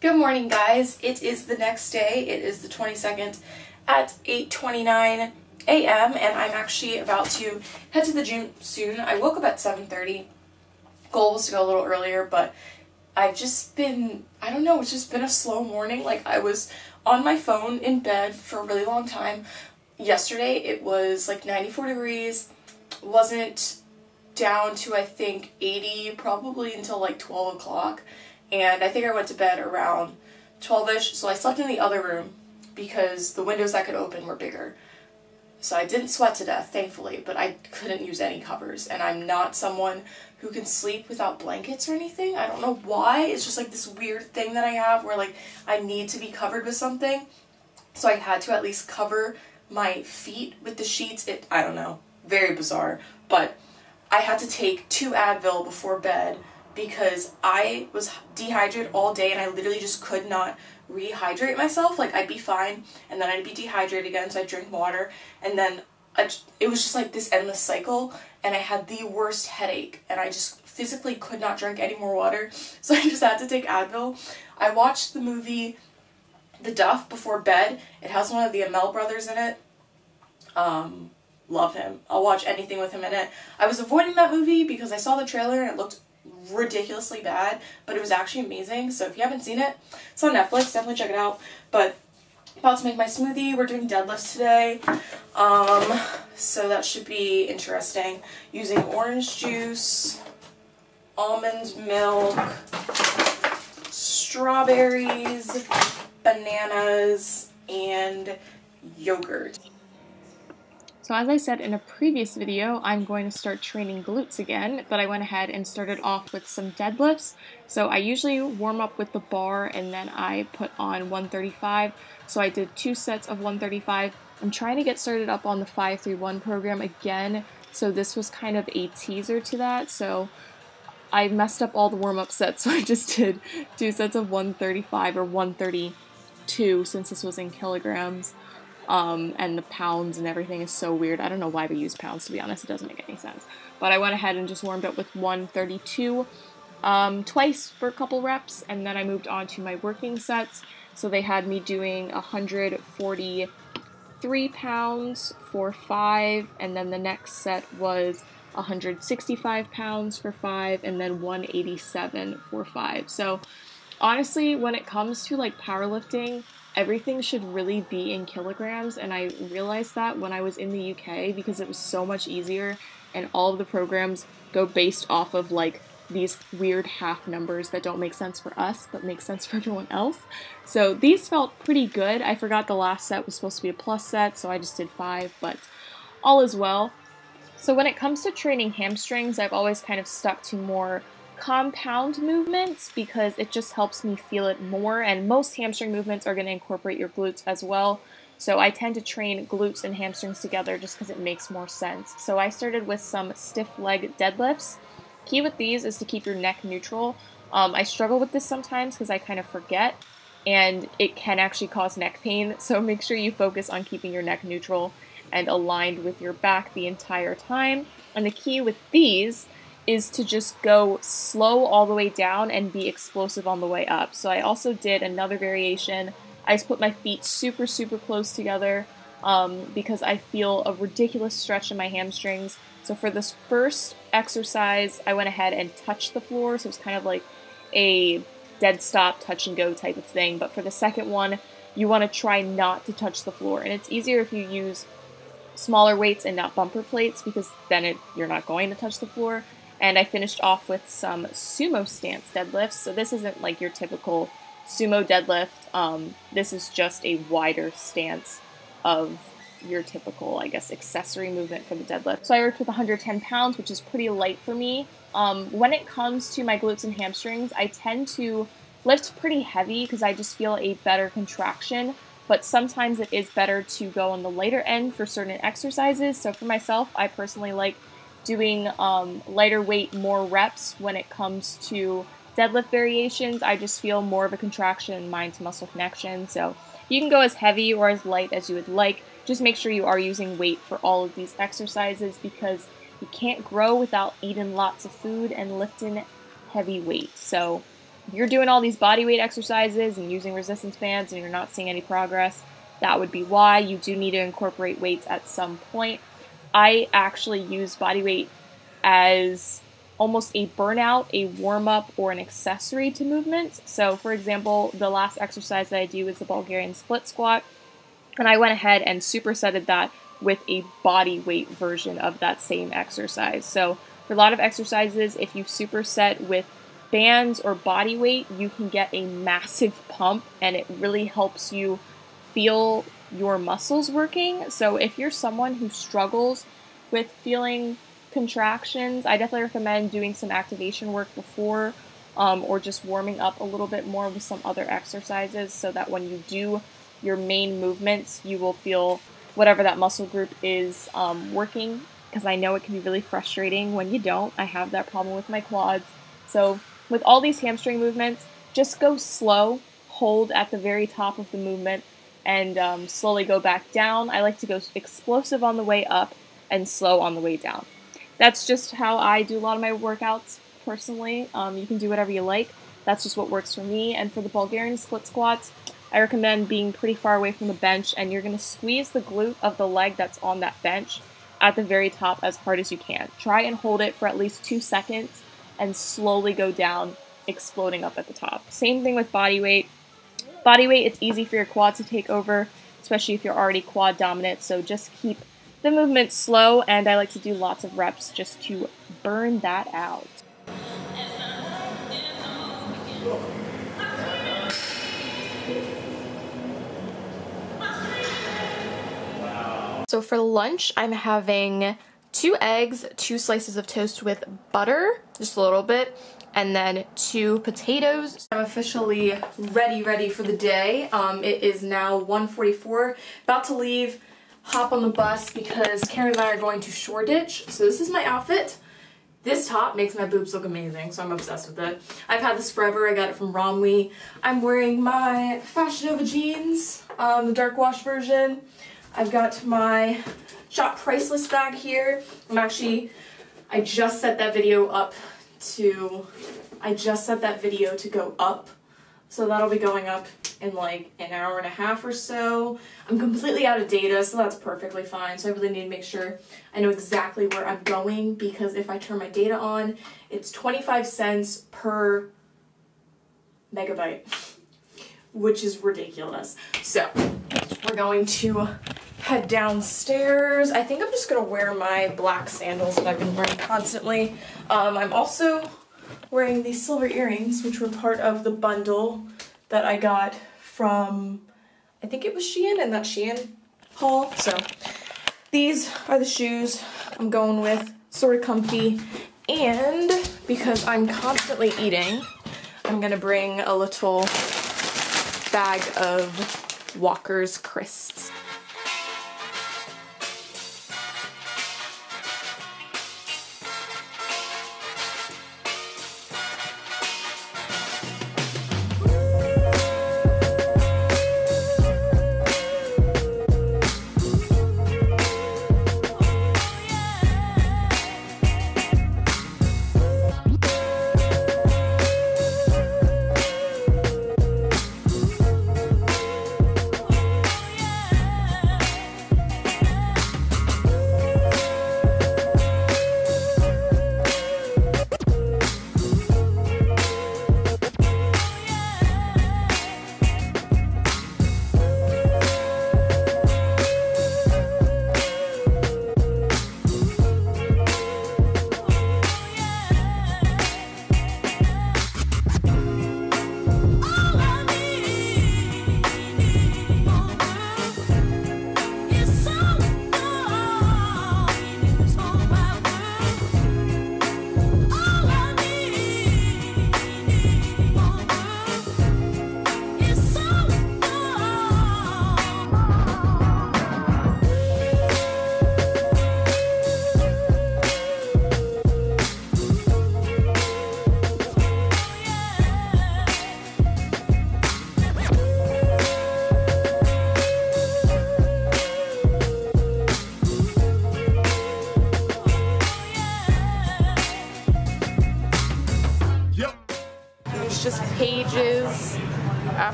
Good morning, guys. It is the next day. It is the 22nd at 8:29 a.m. and I'm actually about to head to the gym soon. I woke up at 7:30. Goal was to go a little earlier, but I've just been, I don't know, it's just been a slow morning. Like, I was on my phone in bed for a really long time. Yesterday it was like 94 degrees. Wasn't down to, I think, 80 probably until like 12 o'clock. And I think I went to bed around 12-ish, so I slept in the other room because the windows I could open were bigger. So I didn't sweat to death, thankfully, but I couldn't use any covers. And I'm not someone who can sleep without blankets or anything. I don't know why. It's just like this weird thing that I have where like I need to be covered with something. So I had to at least cover my feet with the sheets. I don't know, very bizarre. But I had to take 2 Advil before bed because I was dehydrated all day and I literally just could not rehydrate myself. Like, I'd be fine and then I'd be dehydrated again, so I'd drink water, and then it was just like this endless cycle, and I had the worst headache and I just physically could not drink any more water, so I just had to take Advil. I watched the movie The Duff before bed. It has one of the Amell brothers in it. Love him. I'll watch anything with him in it. I was avoiding that movie because I saw the trailer and it looked ridiculously bad, but it was actually amazing. So if you haven't seen it, it's on Netflix, definitely check it out. But about to make my smoothie. We're doing deadlifts today, so that should be interesting. Using orange juice, almond milk, strawberries, bananas, and yogurt. So as I said in a previous video, I'm going to start training glutes again, but I went ahead and started off with some deadlifts. So I usually warm up with the bar and then I put on 135. So I did 2 sets of 135. I'm trying to get started up on the 5-3-1 program again. So this was kind of a teaser to that. So I messed up all the warm-up sets, so I just did 2 sets of 135 or 132 since this was in kilograms. And the pounds and everything is so weird. I don't know why we use pounds, to be honest. It doesn't make any sense. But I went ahead and just warmed up with 132 twice for a couple reps, and then I moved on to my working sets. So they had me doing 143 pounds for 5, and then the next set was 165 pounds for 5, and then 187 for 5. So honestly, when it comes to like powerlifting, everything should really be in kilograms, and I realized that when I was in the UK because it was so much easier, and all of the programs go based off of like these weird half numbers that don't make sense for us but make sense for everyone else. So these felt pretty good. I forgot the last set was supposed to be a plus set, so I just did 5, but all is well. So when it comes to training hamstrings, I've always kind of stuck to more compound movements because it just helps me feel it more, and most hamstring movements are going to incorporate your glutes as well. So I tend to train glutes and hamstrings together just because it makes more sense. So I started with some stiff leg deadlifts. Key with these is to keep your neck neutral. I struggle with this sometimes because I kind of forget, and it can actually cause neck pain. So make sure you focus on keeping your neck neutral and aligned with your back the entire time. And the key with these is to just go slow all the way down and be explosive on the way up. So I also did another variation. I just put my feet super, super close together because I feel a ridiculous stretch in my hamstrings. So for this first exercise, I went ahead and touched the floor. So it's kind of like a dead stop, touch and go type of thing. But for the second one, you want to try not to touch the floor. And it's easier if you use smaller weights and not bumper plates because then you're not going to touch the floor. And I finished off with some sumo stance deadlifts. So this isn't like your typical sumo deadlift. This is just a wider stance of your typical, I guess, accessory movement for the deadlift. So I worked with 110 pounds, which is pretty light for me. When it comes to my glutes and hamstrings, I tend to lift pretty heavy because I just feel a better contraction. But sometimes it is better to go on the lighter end for certain exercises. So for myself, I personally like doing lighter weight, more reps when it comes to deadlift variations. I just feel more of a contraction in mind to muscle connection. So you can go as heavy or as light as you would like. Just make sure you are using weight for all of these exercises because you can't grow without eating lots of food and lifting heavy weight. So If you're doing all these body weight exercises and using resistance bands and you're not seeing any progress, that would be why. You do need to incorporate weights at some point. I actually use body weight as almost a burnout, a warm-up, or an accessory to movements. So for example, the last exercise that I do is the Bulgarian split squat, and I went ahead and supersetted that with a body weight version of that same exercise. So for a lot of exercises, if you superset with bands or body weight, you can get a massive pump, and it really helps you feel your muscles working. So if you're someone who struggles with feeling contractions, I definitely recommend doing some activation work before, or just warming up a little bit more with some other exercises, so that when you do your main movements, you will feel whatever that muscle group is working, because I know it can be really frustrating when you don't. I have that problem with my quads. So with all these hamstring movements, just go slow, hold at the very top of the movement, and slowly go back down. I like to go explosive on the way up and slow on the way down. That's just how I do a lot of my workouts personally. You can do whatever you like. That's just what works for me. And for the Bulgarian split squats, I recommend being pretty far away from the bench, and you're going to squeeze the glute of the leg that's on that bench at the very top as hard as you can. Try and hold it for at least 2 seconds and slowly go down, exploding up at the top. Same thing with body weight. Body weight, it's easy for your quads to take over, especially if you're already quad dominant, so just keep the movement slow, and I like to do lots of reps just to burn that out. So for lunch, I'm having 2 eggs, 2 slices of toast with butter, just a little bit, and then 2 potatoes. I'm officially ready for the day. It is now 1:44, about to leave, hop on the bus because Karen and I are going to Shoreditch. So this is my outfit. This top makes my boobs look amazing, so I'm obsessed with it. I've had this forever. I got it from Romwe. I'm wearing my Fashion Nova jeans, the dark wash version. I've got my Shop Priceless bag here. I just set that video to go up. So that'll be going up in like an hour and a half or so. I'm completely out of data, so that's perfectly fine. So I really need to make sure I know exactly where I'm going, because if I turn my data on, it's 25 cents per megabyte, which is ridiculous. So we're going to head downstairs. I think I'm just gonna wear my black sandals that I've been wearing constantly. I'm also wearing these silver earrings, which were part of the bundle that I got from, I think it was Shein, in that Shein haul. So these are the shoes I'm going with, sort of comfy, and because I'm constantly eating, I'm gonna bring a little bag of Walker's crisps.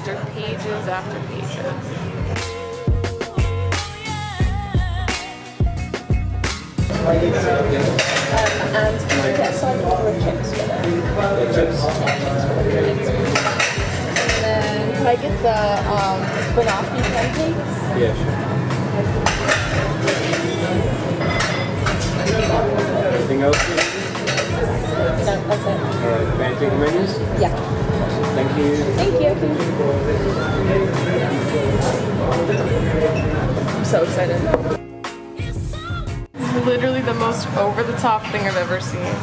after pages after pages. And can I get some more chips for that? Chips? And then could I get the banoffee pancakes? Yeah, sure. Anything else? No, that's it. Alright, pancake menus? Yeah. Thank you. Thank you. I'm so excited. It's literally the most over-the-top thing I've ever seen.